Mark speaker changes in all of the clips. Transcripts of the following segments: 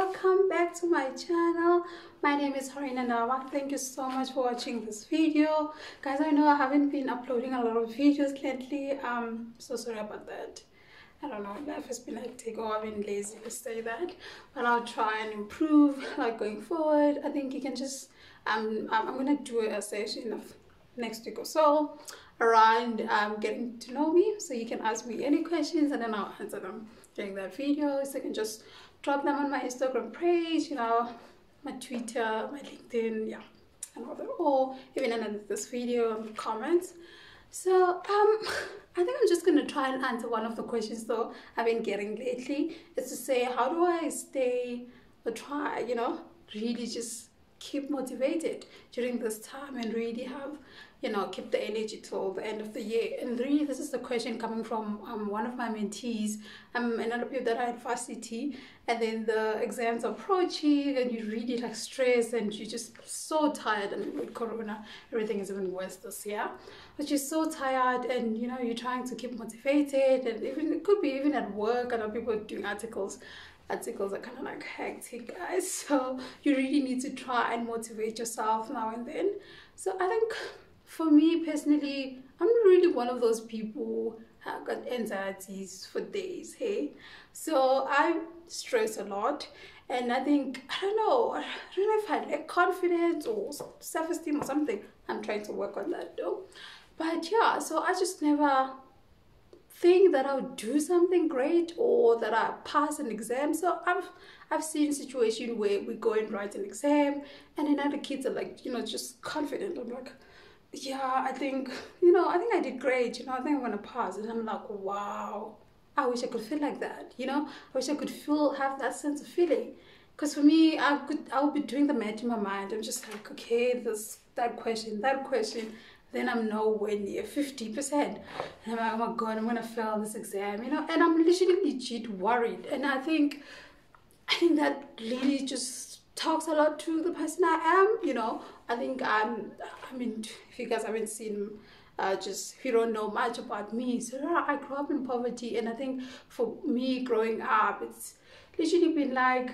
Speaker 1: welcome back to my channel. My name is Harina Nawa. Thank you so much for watching this video. Guys, I know I haven't been uploading a lot of videos lately. So sorry about that. I don't know, life has been hectic, or I've been lazy to say that, but I'll try and improve like going forward. I think you can just I'm gonna do a session of next week or so around getting to know me, so you can ask me any questions and then I'll answer them during that video. So you can just drop them on my Instagram page, you know, my Twitter, my LinkedIn, yeah, and all that, or even in this video in the comments. So I think I'm just gonna try and answer one of the questions though I've been getting lately. Is to say, how do I stay or try, you know, really just keep motivated during this time and really have, you know, keep the energy till the end of the year. And really this is the question coming from one of my mentees, another people that are at varsity, and then the exams are approaching and you really like stressed and you're just so tired. I mean, with corona everything is even worse this year, but you're so tired and you know you're trying to keep motivated, and even it could be even at work. I know people are doing articles are kind of like hectic, guys, so you really need to try and motivate yourself now and then. So I think for me personally, I'm not really one of those people who have got anxieties for days, hey, so I stress a lot, and I think I don't know if I lack confidence or self-esteem or something. I'm trying to work on that though, but yeah, so I just never think that I'll do something great or that I pass an exam. So I've seen situations where we go and write an exam and then other kids are like, you know, just confident. I'm like, yeah, I think I did great, you know, I think I'm gonna pass. And I'm like, wow, I wish I could feel like that, you know, I wish I could have that sense of feeling. Because for me, I would be doing the math in my mind. I'm just like, okay, that question, then I'm nowhere near 50%. And I'm like, oh my God, I'm gonna fail this exam, you know, and I'm literally legit worried. And I think that really just talks a lot to the person I am, you know. I think I mean, if you guys haven't seen, just if you don't know much about me, so I grew up in poverty, and I think for me growing up, it's literally been like,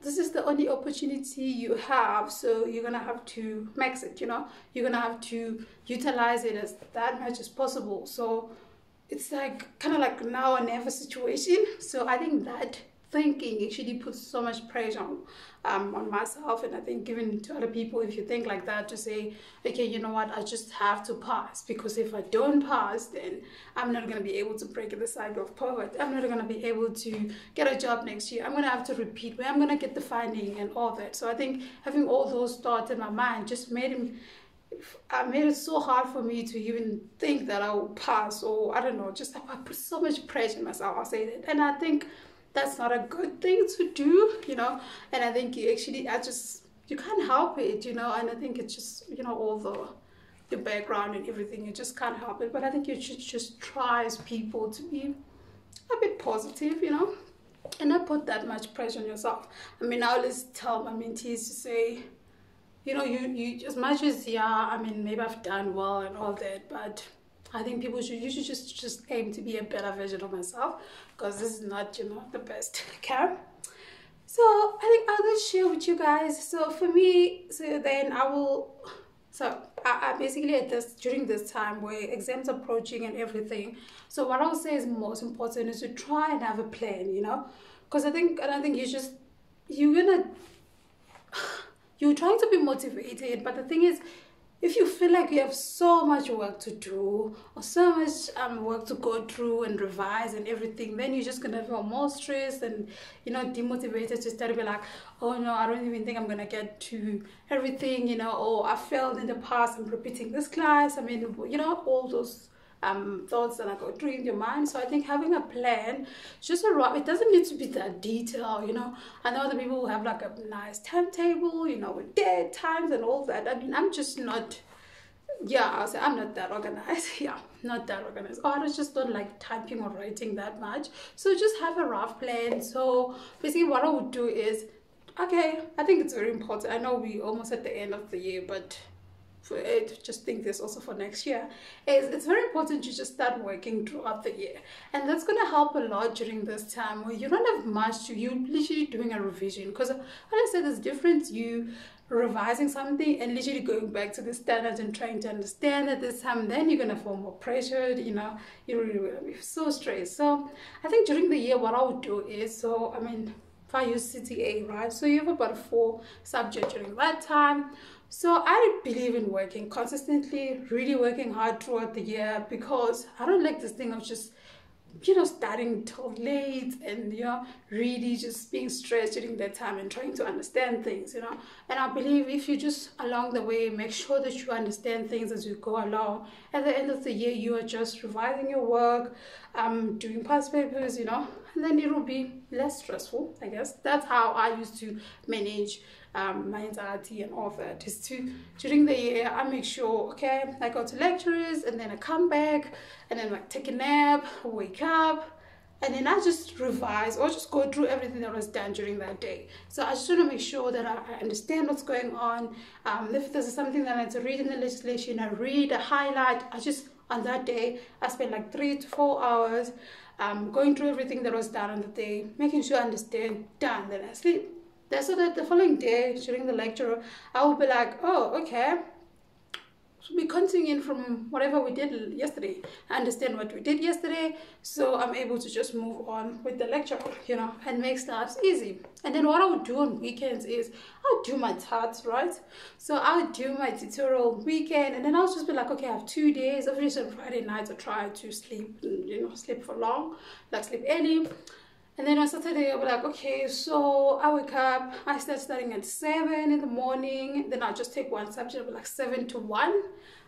Speaker 1: this is the only opportunity you have, so you're gonna have to max it, you know, you're gonna have to utilize it as that much as possible. So it's like kind of like now or never situation. So I think that thinking actually puts so much pressure on myself, and I think given to other people, if you think like that, to say, okay, you know what, I just have to pass, because if I don't pass, then I'm not going to be able to break the cycle of poverty. I'm not going to be able to get a job next year. I'm going to have to repeat where I'm going to get the funding and all that. So I think having all those thoughts in my mind just made it so hard for me to even think that I will pass, or I don't know, just I put so much pressure on myself, I'll say that. And I think that's not a good thing to do, you know. And I think you can't help it, you know. And I think it's just, you know, all the background and everything, you just can't help it. But I think you should just try as people to be a bit positive, you know, and not put that much pressure on yourself. I mean, I always tell my mentees to say, you know, you as much as, yeah, I mean, maybe I've done well and all that, but I think you should just aim to be a better version of myself, because this is not, you know, the best. Okay, so I think I'll just share with you guys. So for me, so then I basically during this time where exams are approaching and everything, so what I'll say is most important is to try and have a plan, you know, because I think you're trying to be motivated, but the thing is, if you feel like you have so much work to do or so much work to go through and revise and everything, then you're just gonna feel more stressed and, you know, demotivated to start to be like, oh no, I don't even think I'm gonna get to everything, you know, or I failed in the past, I'm repeating this class. I mean, you know, all those thoughts that I go through in your mind. So I think having a plan, just it doesn't need to be that detailed, you know. I know the people who have like a nice timetable, you know, with dead times and all that. I mean, I'm just not, yeah, I'll say I'm not that organized. Yeah, not that organized. Or I just don't like typing or writing that much. So just have a rough plan. So basically what I would do is, okay, I think it's very important. I know we're almost at the end of the year, but just think this also for next year, is it's very important to just start working throughout the year, and that's going to help a lot during this time where you don't have much to, you literally doing a revision. Because when I said there's difference, you revising something and literally going back to the standards and trying to understand at this time, then you're gonna feel more pressured, you know, you're really gonna be so stressed. So I think during the year what I would do is, so I mean, if I use CTA, right, so you have about 4 subjects during that time. So I believe in working consistently, really working hard throughout the year, because I don't like this thing of just, you know, starting till late and, you know, really just being stressed during that time and trying to understand things, you know. And I believe if you just along the way make sure that you understand things as you go along, at the end of the year you are just revising your work, doing past papers, you know, and then it will be less stressful, I guess. That's how I used to manage my anxiety and all of that, is to, during the year, I make sure, okay, I go to lectures and then I come back and then like take a nap, wake up, and then I just revise or just go through everything that was done during that day. So I just want to make sure that I understand what's going on. If there's something that I need to read in the legislation, I read, I highlight. I just, on that day, I spend like 3 to 4 hours going through everything that was done on the day, making sure I understand, done, then I sleep. That's so that the following day during the lecture, I will be like, oh, okay, so we continuing from whatever we did yesterday. I understand what we did yesterday, so I'm able to just move on with the lecture, you know, and make stuff easy. And then what I would do on weekends is I'll do my TATs, right? So I'll do my tutorial weekend, and then I'll just be like, okay, I have 2 days. Obviously on Friday nights I try to sleep, you know, sleep for long, like sleep early. And then on Saturday, I'll be like, okay, so I wake up, I start studying at 7 in the morning, then I'll just take one subject, I'll be like 7 to 1.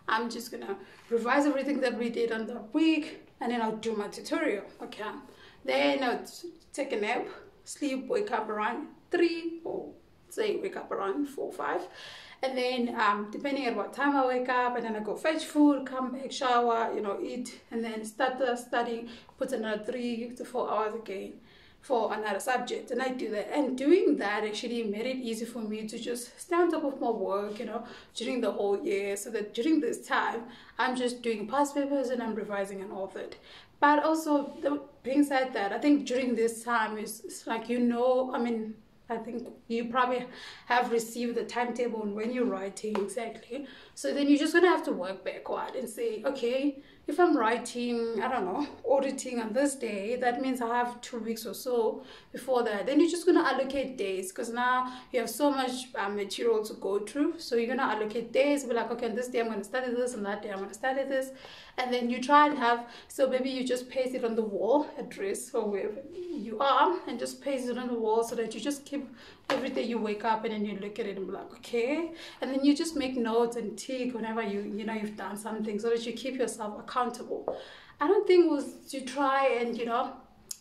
Speaker 1: I'm just gonna revise everything that we did on the week, and then I'll do my tutorial, okay? Then I'll take a nap, sleep, wake up around 3, or say wake up around 4, 5. And then depending on what time I wake up, and then I go fetch food, come back, shower, you know, eat, and then start the studying, put another 3 to 4 hours again for another subject. And I do that, and doing that actually made it easy for me to just stay on top of my work, you know, during the whole year, so that during this time I'm just doing past papers and I'm revising and all of it. But also, being said that, I think during this time it's like, you know, I mean, I think you probably have received the timetable on when you're writing exactly. So then you're just going to have to work backward and say, okay, if I'm writing, I don't know, auditing on this day, that means I have 2 weeks or so before that. Then you're just going to allocate days, because now you have so much material to go through. So you're going to allocate days, be like, okay, on this day I'm going to study this, and that day I'm going to study this. And then you try and have, so maybe you just paste it on the wall, address or wherever you are, and just paste it on the wall, so that you just keep, every day you wake up and then you look at it and be like, okay. And then you just make notes and tick whenever you know you've done something, so that you keep yourself accountable. I don't think was to try and, you know,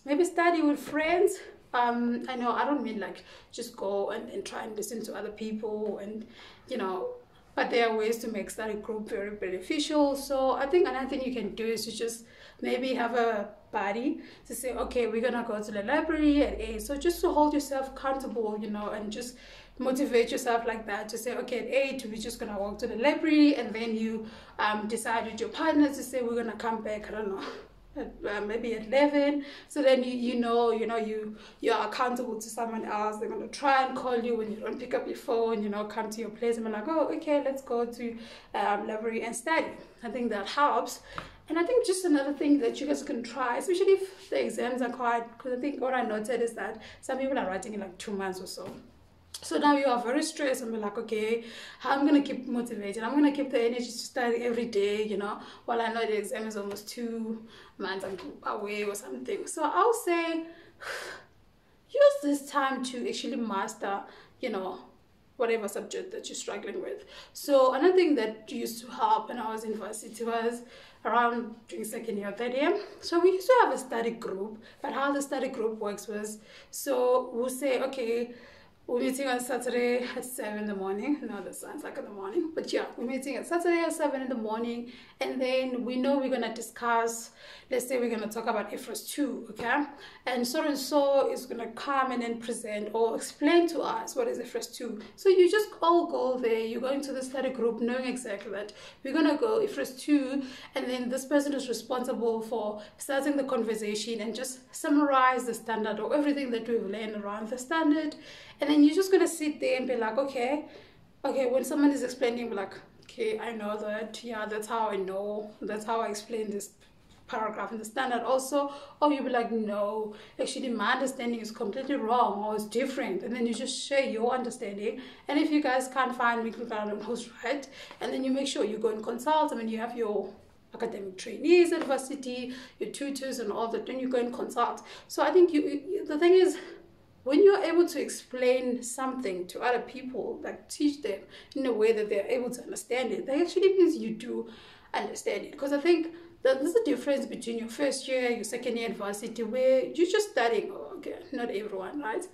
Speaker 1: maybe study with friends. I know I don't mean like just go and try and listen to other people, and, you know, but there are ways to make study group very beneficial. So I think another thing you can do is to just maybe have a buddy to say, okay, we're gonna go to the library at 8. So just to hold yourself accountable, you know, and just motivate yourself like that, to say, okay, at 8 we're just gonna walk to the library, and then you decide with your partner to say we're gonna come back, I don't know, maybe at 11. So then you're accountable to someone else. They're going to try and call you when you don't pick up your phone, you know, come to your place and be like, oh, okay, let's go to library and study. I think that helps. And I think just another thing that you guys can try, especially if the exams are quite, because I think what I noted is that some people are writing in like 2 months or so. So now you are very stressed and be like, okay, how I'm going to keep motivated? I'm going to keep the energy to study every day, you know, while I know the exam is almost 2 months away or something. So I'll say, use this time to actually master, you know, whatever subject that you're struggling with. So another thing that used to help when I was in university was around during 2nd year, 3rd year. So we used to have a study group, but how the study group works was, so we'll say, okay, we're meeting on Saturday at 7 in the morning. No, that sounds like in the morning. But yeah, we're meeting at Saturday at 7 in the morning. And then we know we're going to discuss, let's say we're going to talk about IFRS 2, okay? And so is going to come and then present or explain to us what is IFRS 2. So you just all go there. You go into the study group knowing exactly that we're going to go IFRS 2. And then this person is responsible for starting the conversation and just summarize the standard or everything that we've learned around the standard. And then you're just going to sit there and be like, okay, when someone is explaining, be like, okay, I know that, yeah, that's how I know, that's how I explain this paragraph in the standard also. Or you'll be like, no, actually my understanding is completely wrong or it's different. And then you just share your understanding. And if you guys can't find middle ground on who's right, and then you make sure you go and consult. I mean, you have your academic trainees at varsity, your tutors and all that, then you go and consult. So I think the thing is, when you're able to explain something to other people, like teach them in a way that they're able to understand it, that actually means you do understand it. Because I think that there's a difference between your first year, your second year at varsity, where you're just studying. Okay, not everyone, right?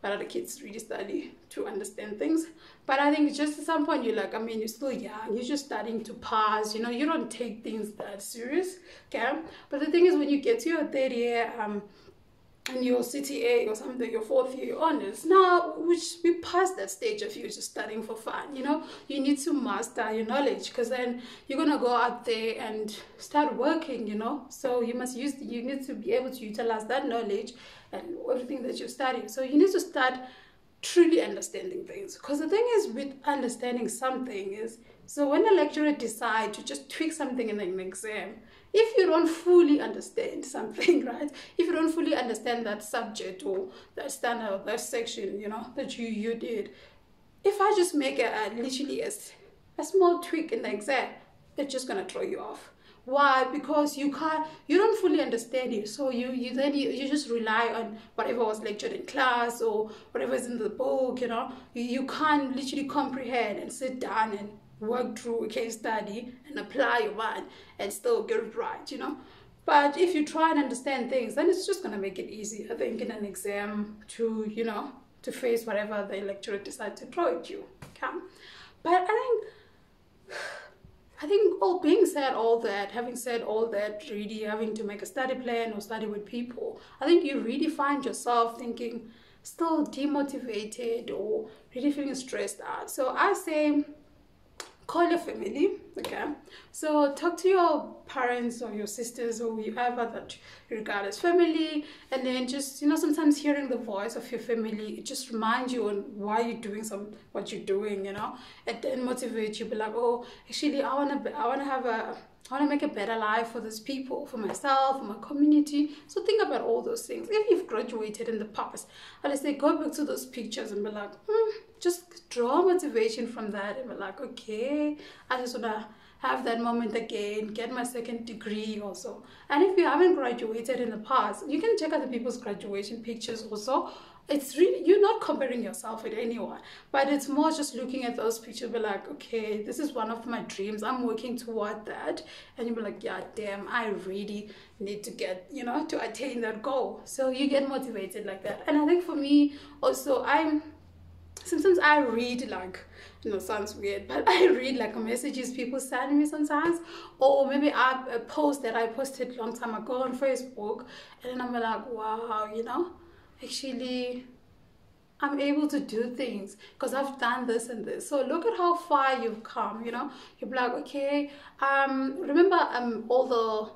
Speaker 1: But other kids really study to understand things. But I think just at some point you're like, I mean, you're still young, you're just starting to pass, you know, you don't take things that serious, okay? But the thing is, when you get to your third year, and your CTA or something, your fourth year honors, now which we passed that stage of you just studying for fun, you know, you need to master your knowledge, because then you're gonna go out there and start working, you know. So you need to be able to utilize that knowledge and everything that you're studying. So you need to start truly understanding things, because the thing is with understanding something is, so when a lecturer decides to just tweak something in an exam, if you don't fully understand something, right? If you don't fully understand that subject or that standard or that section, you know, that you did, if I just make literally a small tweak in the exam, it's just gonna throw you off. Why? Because you don't fully understand it. So you just rely on whatever was lectured in class or whatever is in the book, you know. You can't literally comprehend and sit down and work through a case study and apply your mind and still get it right, you know. But if you try and understand things, then it's just going to make it easy, I think, in an exam to, you know, to face whatever the lecturer decides to throw at you. Okay? But I think having said all that, really having to make a study plan or study with people, I think you really find yourself thinking still demotivated or really feeling stressed out. So I say, call your family, okay? So talk to your parents or your sisters or whoever that you regard as family, and then just, you know, sometimes hearing the voice of your family, it just reminds you on why you're doing what you're doing, you know, and then motivate you, be like, oh, actually, I want to make a better life for these people, for myself, for my community. So think about all those things. If you've graduated in the past, let's say go back to those pictures and be like, just draw motivation from that and be like, okay, I just want to have that moment again, get my second degree also. And if you haven't graduated in the past, you can check other people's graduation pictures also. It's really, you're not comparing yourself with anyone, but it's more just looking at those pictures, be like, okay, this is one of my dreams, I'm working toward that. And you'll be like, yeah, damn, I really need to get, you know, to attain that goal. So you get motivated like that. And I think for me also, sometimes I read, like, you know, sounds weird, but I read like messages people send me sometimes, or maybe a post that I posted a long time ago on Facebook, and then I'm like, wow, you know, actually I'm able to do things because I've done this and this. So look at how far you've come, you know. You're like, okay, remember all the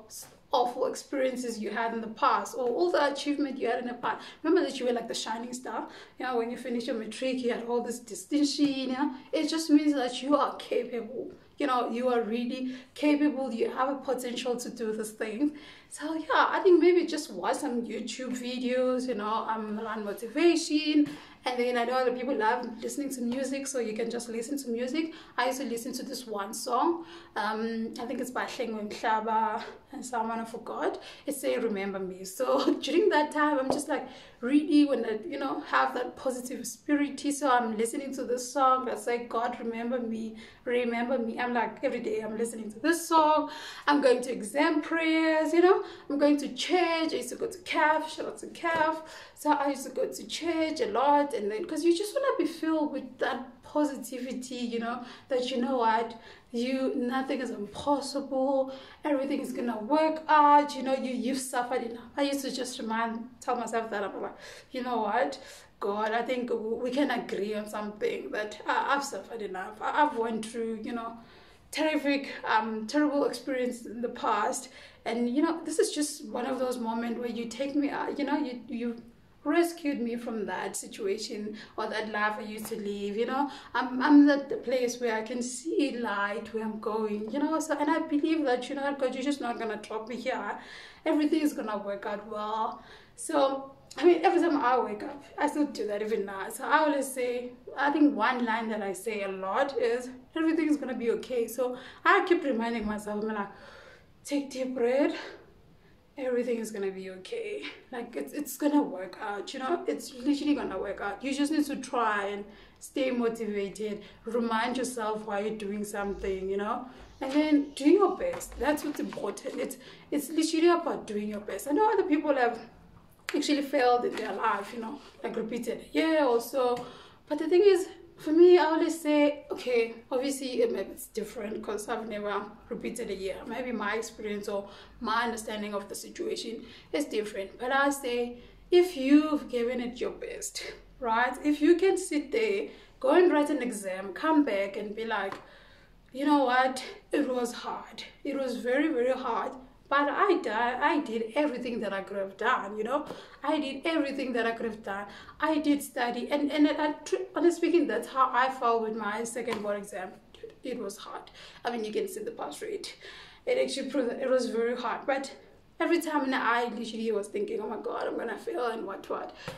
Speaker 1: awful experiences you had in the past, or all the achievement you had in the past. Remember that you were like the shining star, you know, when you finished your matric, you had all this distinction, you know. It just means that you are capable, you know, you are really capable, you have a potential to do this thing. So yeah, I think maybe just watch some YouTube videos, you know, around motivation. And then I know that people love listening to music, so you can just listen to music. I used to listen to this one song. I think it's by Hlengwe Mhlaba and someone I forgot. It's Say Remember Me. So during that time, I'm just like really want to, you know, have that positive spirit. So I'm listening to this song that say, God remember me, remember me. I'm like every day I'm listening to this song. I'm going to exam prayers, you know. know, I'm going to church. I used to go to CAF, shout out to CAF. So I used to go to church a lot, and then because you just want to be filled with that positivity, you know, that you know what, nothing is impossible, everything is gonna work out, you know, you've suffered enough. I used to just tell myself that. I'm like, you know what, God, I think we can agree on something, that I've suffered enough. I've went through, you know, terrible experience in the past, and you know, this is just one of those moments where you take me out, you know, you rescued me from that situation or that life I used to live, you know. I'm at the place where I can see light, where I'm going, you know. So, and I believe that, you know, God, you're just not gonna drop me here. Everything is gonna work out well. So I mean, every time I wake up, I still do that even now. So I always say, I think one line that I say a lot is, everything is gonna be okay. So I keep reminding myself, I'm like, take deep breath, everything is gonna be okay. Like, it's gonna work out, you know. It's literally gonna work out. You just need to try and stay motivated, remind yourself why you're doing something, you know, and then do your best. That's what's important. It's literally about doing your best. I know other people have actually failed in their life, you know, like repeated a year or so, but the thing is, for me, I always say, okay, obviously maybe it's different because I've never repeated a year. Maybe my experience or my understanding of the situation is different. But I say, if you've given it your best, right? If you can sit there, go and write an exam, come back and be like, you know what? It was hard. It was very, very hard. But I did everything that I could have done, you know. I did everything that I could have done. I did study, and honestly speaking, that's how I felt with my second board exam. It was hard. I mean, you can see the pass rate. It actually proved that it was very hard. But every time I literally was thinking, oh my God, I'm gonna fail and what.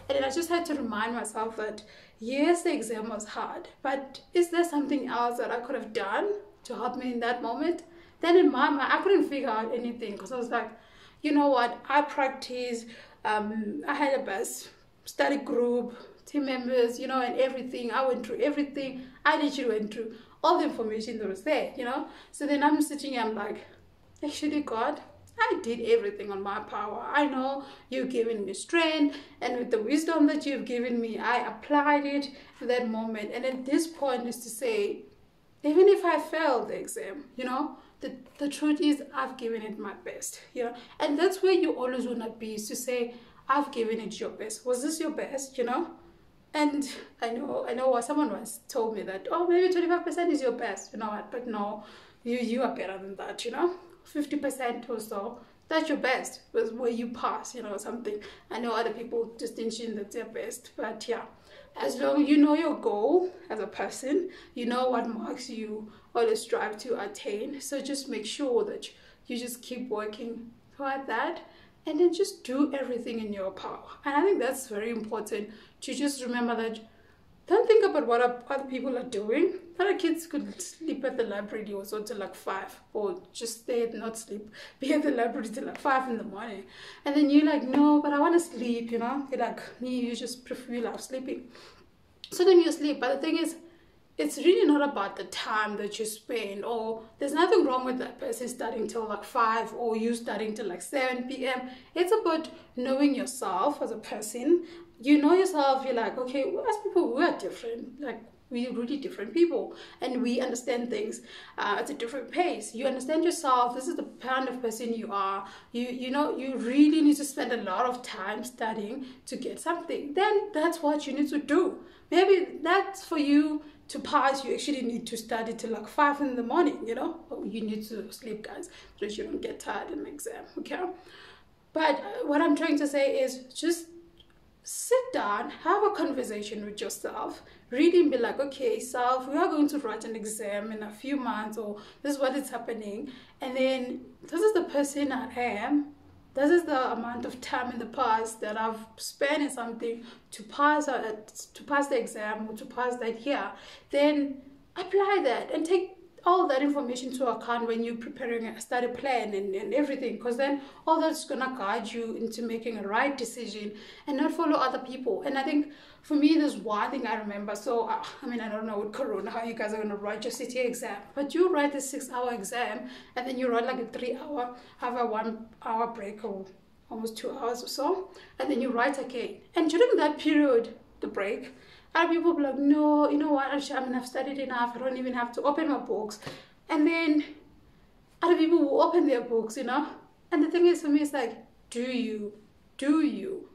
Speaker 1: And then I just had to remind myself that yes, the exam was hard, but is there something else that I could have done to help me in that moment? Then in my mind, I couldn't figure out anything because I was like, you know what, I practice, I had a best study group, team members, you know, and everything. I went through everything. I literally went through all the information that was there, you know. So then I'm sitting here, I'm like, actually, God, I did everything on my power. I know you've given me strength, and with the wisdom that you've given me, I applied it to that moment. And at this point is to say, even if I failed the exam, you know, the truth is I've given it my best, you know. And that's where you always want to be, is to say, I've given it your best. Was this your best, you know? And I know what someone once told me that, oh, maybe 25% is your best, you know what? But no, you are better than that, you know. 50% or so, that's your best, was where you pass, you know, something. I know other people distinction that's their best, but yeah, as long as you know your goal as a person, you know what marks you always strive to attain. So just make sure that you just keep working toward that, and then just do everything in your power. And I think that's very important, to just remember that. Don't think about what other people are doing. Other kids could sleep at the library also till like 5, or just stay and not sleep, be at the library till like 5 in the morning. And then you're like, no, but I want to sleep, you know. You're like me, you just prefer, you love sleeping. So then you sleep. But the thing is, it's really not about the time that you spend, or there's nothing wrong with that person studying till like 5 or you studying till like 7 p.m. It's about knowing yourself as a person. You know yourself, you're like, okay, as people, we are different. Like, we're really different people, and we understand things at a different pace. You understand yourself. This is the kind of person you are. You know, you really need to spend a lot of time studying to get something. Then that's what you need to do. Maybe that's for you to pass. You actually need to study till like 5 in the morning, you know. You need to sleep, guys, so that you don't get tired in the exam, okay? But what I'm trying to say is, just sit down, have a conversation with yourself, really be like, okay, self, we are going to write an exam in a few months, or this is what is happening, and then this is the person I am, this is the amount of time in the past that I've spent in something to pass the exam or to pass that year. Then apply that and take all that information to account when you're preparing a study plan and everything, because then all that's gonna guide you into making a right decision and not follow other people. And I think for me, there's one thing I remember. So I mean, I don't know with Corona how you guys are gonna write your CTA exam, but you write a 6-hour exam and then you write like a 3-hour, have a 1-hour break or almost 2 hours or so, and then you write again. And during that period, the break, other people will be like, no, you know what, I mean, I've studied enough, I don't even have to open my books. And then other people will open their books, you know. And the thing is, for me, it's like, do you,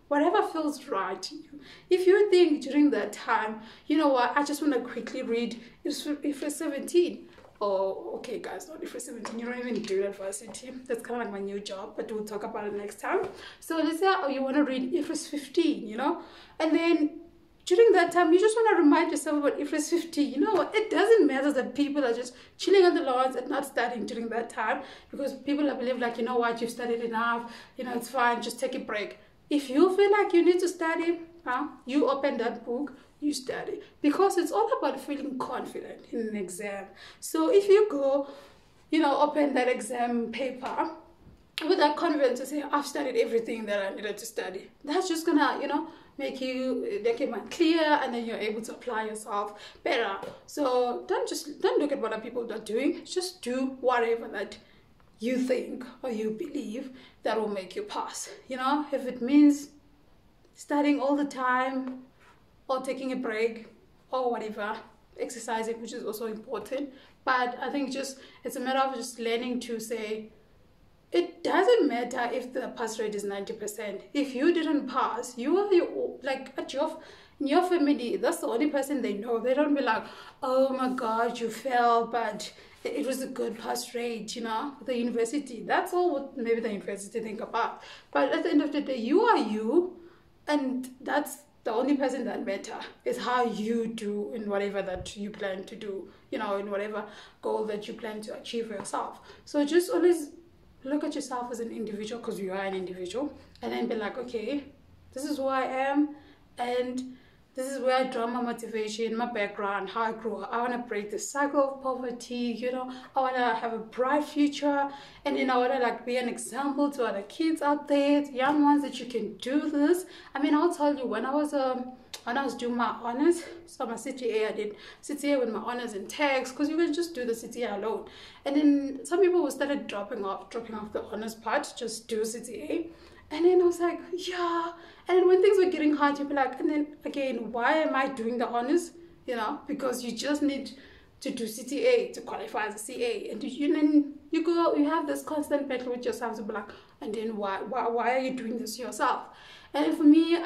Speaker 1: whatever feels right to you. If you think during that time, you know what, I just want to quickly read Ifres 17. Oh, okay, guys, not Ifres 17. You don't even do that for a city. That's kind of like my new job, but we'll talk about it next time. So let's say you want to read Ifres 15, you know, and then during that time, you just want to remind yourself about Ifres 15. You know what? It doesn't matter that people are just chilling on the lawns and not studying during that time, because people believe like, you know what, you've studied enough, you know, it's fine, just take a break. If you feel like you need to study, you open that book, you study, because it's all about feeling confident in an exam. So if you go, you know, open that exam paper with that confidence to say, I've studied everything that I needed to study, that's just gonna, you know, make your mind clear, and then you're able to apply yourself better. So don't look at what other people are doing, just do whatever that you think or you believe that will make you pass. You know, if it means studying all the time or taking a break or whatever, exercising, which is also important. But I think just it's a matter of just learning to say, it doesn't matter if the pass rate is 90%. If you didn't pass, you are like in your family, that's the only person they know. They don't be like, oh my God, you failed, but it was a good pass rate, you know. The university, that's all what maybe the university think about. But at the end of the day, you are you, and that's the only person that matter is how you do in whatever that you plan to do, you know, in whatever goal that you plan to achieve for yourself. So just always look at yourself as an individual, because you are an individual, and then be like, okay, this is who I am, and this is where I draw my motivation, my background, how I grew up. I want to break the cycle of poverty, you know. I want to have a bright future, and then I want to like be an example to other kids out there, young ones, that you can do this. I mean, I'll tell you, when I was doing my honors, so my CTA, I did CTA with my honors in tax, because you can just do the CTA alone. And then some people started dropping off the honors part, just do CTA. And then I was like, yeah. And then when things were getting hard, you'd be like, and then again, why am I doing the honors? You know, because you just need to do CTA to qualify as a CA. And then you have this constant battle with yourself to be like, and then why are you doing this yourself? And then for me,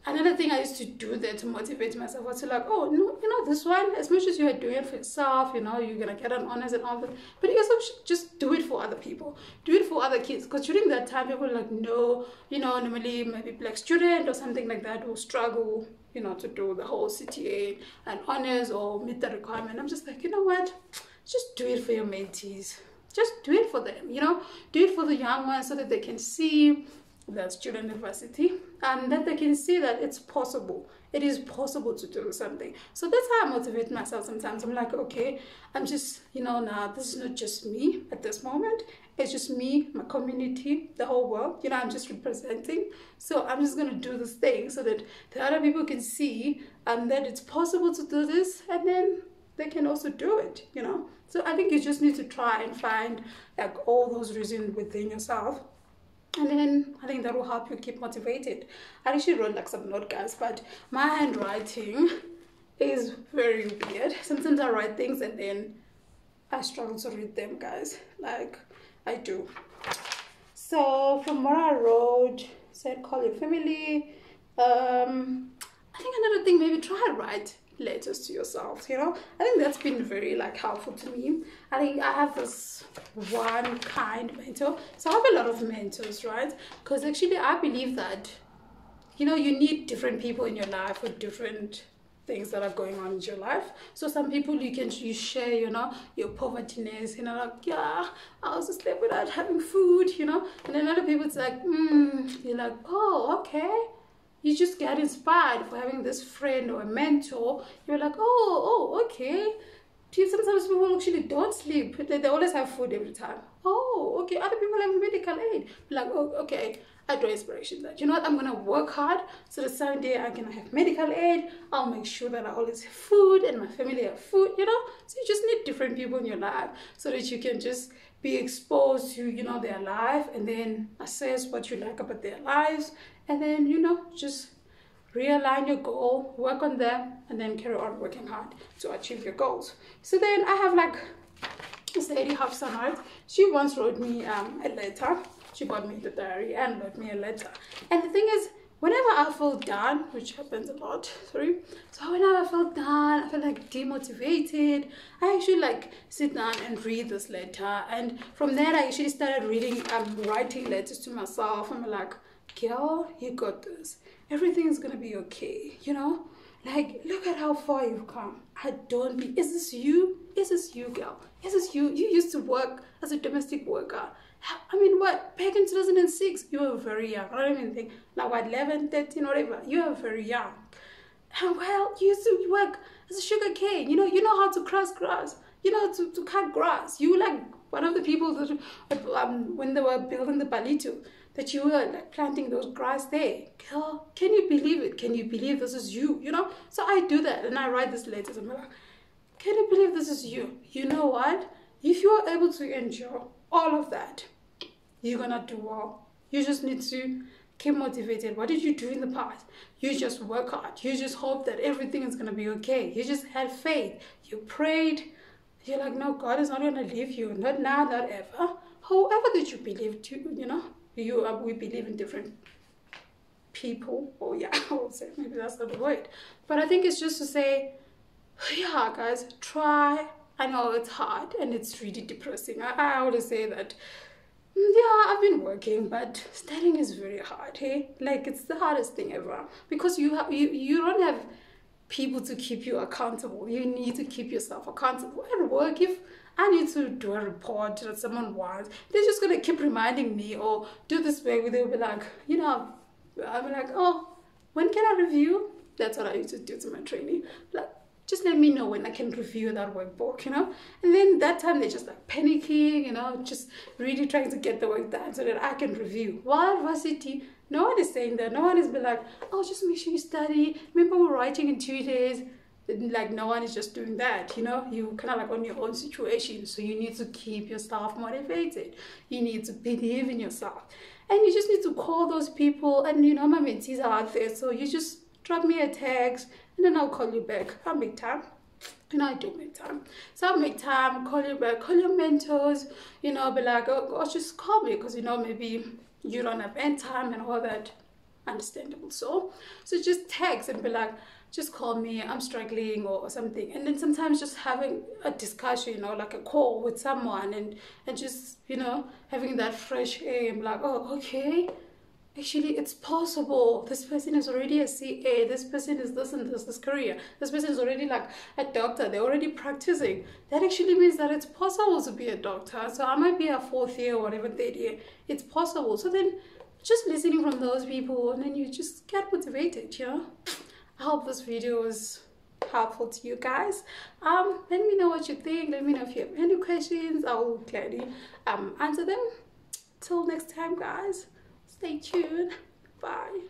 Speaker 1: another thing I used to do there to motivate myself was to like, oh, no, you know, this one, as much as you are doing it for yourself, you know, you're going to get an honors and all that, but you also should just do it for other people. Do it for other kids. Because during that time, people were like, no, you know, normally maybe black student or something like that will struggle, you know, to do the whole CTA and honors or meet the requirement. I'm just like, you know what? Just do it for your mentees. Just do it for them, you know, do it for the young ones so that they can see the student university, and that they can see that it's possible. It is possible to do something. So that's how I motivate myself sometimes. I'm like, okay, I'm just, you know, now this is not just me at this moment. It's just me, my community, the whole world. You know, I'm just representing. So I'm just going to do this thing so that the other people can see that it's possible to do this, and then they can also do it, you know. So I think you just need to try and find like all those reasons within yourself. And then I think that will help you keep motivated. I actually wrote like some note, guys, but my handwriting is very weird. Sometimes I write things and then I struggle to read them, guys. Like I do. So from what I wrote, said call your family. I think another thing, maybe try to write letters to yourself, you know. I think that's been very like helpful to me. I think I have this one kind mentor, so I have a lot of mentors, right? Because actually I believe that, you know, you need different people in your life with different things that are going on in your life. So some people you share, you know, your povertyness, you know, like, yeah, I was just there without having food, you know. And then other people, it's like, you're like, oh, okay. You just get inspired for having this friend or a mentor. You're like, oh, okay. Sometimes people actually don't sleep. They always have food every time. Oh, okay. Other people have medical aid. Like, oh, okay. I draw inspiration that, you know what, I'm gonna work hard so that someday I'm gonna have medical aid. I'll make sure that I always have food and my family have food, you know. So you just need different people in your life so that you can just be exposed to, you know, their life, and then assess what you like about their lives, and then, you know, just realign your goal, work on them, and then carry on working hard to achieve your goals. So then I have like this lady, Hafsa. She once wrote me a letter. She bought me the diary and wrote me a letter. And the thing is, whenever I feel down, which happens a lot, sorry, so whenever I feel down, I feel like demotivated, I actually like sit down and read this letter. And from there, I actually started reading, writing letters to myself. I'm like, girl, you got this. Everything is gonna be okay, you know? Like, look at how far you've come. Is this you? Is this you, girl? Is this you? You used to work as a domestic worker. I mean, what? Back in 2006, you were very young. I don't even think, like, what, 11, 13, whatever. You were very young. And, well, you used to work as a sugar cane. You know how to cross grass. You know, to cut grass. You were, like, one of the people that, when they were building the Palito, that you were, like, planting those grass there. Girl, can you believe it? Can you believe this is you? You know? So I do that, and I write these letters. I'm like, can you believe this is you? You know what? If you're able to endure all of that, you're gonna do well. You just need to keep motivated. What did you do in the past? You just work hard. You just hope that everything is gonna be okay. You just had faith. You prayed. You're like, no, God is not gonna leave you. Not now, not ever. However that you believe to, you know, we believe in different people. Oh yeah, I will say, maybe that's not the word. But I think it's just to say, yeah, guys, try. I know it's hard and it's really depressing. I always say that, yeah, I've been working, but studying is very hard, hey? Like, it's the hardest thing ever, because you don't have people to keep you accountable. You need to keep yourself accountable. At work, if I need to do a report that someone wants, they're just gonna keep reminding me, or do this way. They'll be like, you know, I'll be like, oh, when can I review? That's what I used to do to my trainee. Like, just let me know when I can review that workbook, you know? And then that time they're just like panicking, you know, just really trying to get the work done so that I can review. While at varsity, no one is saying that. No one is be like, oh, just make sure you study. Remember, we're writing in 2 days. Like, no one is just doing that, you know? You kind of like on your own situation. So you need to keep yourself motivated. You need to believe in yourself. And you just need to call those people. And, you know, my mentees are out there. So you just drop me a text, and then I'll call you back. I'll make time. And I do make time. So I'll make time, call you back, call your mentors, you know, be like, oh, just call me, because, you know, maybe you don't have end time and all that. Understandable. So just text and be like, just call me, I'm struggling or something. And then sometimes just having a discussion, you know, like a call with someone, and just, you know, having that fresh air and be like, oh, okay, actually it's possible. This person is already a CA, this person is this and this career, this person is already like a doctor, they're already practicing. That actually means that it's possible to be a doctor. So I might be a 4th year or whatever, 3rd year, it's possible. So then just listening from those people, and then you just get motivated, you know. I hope this video was helpful to you guys. Let me know what you think. Let me know if you have any questions. I will gladly answer them. Till next time, guys, stay tuned. Bye.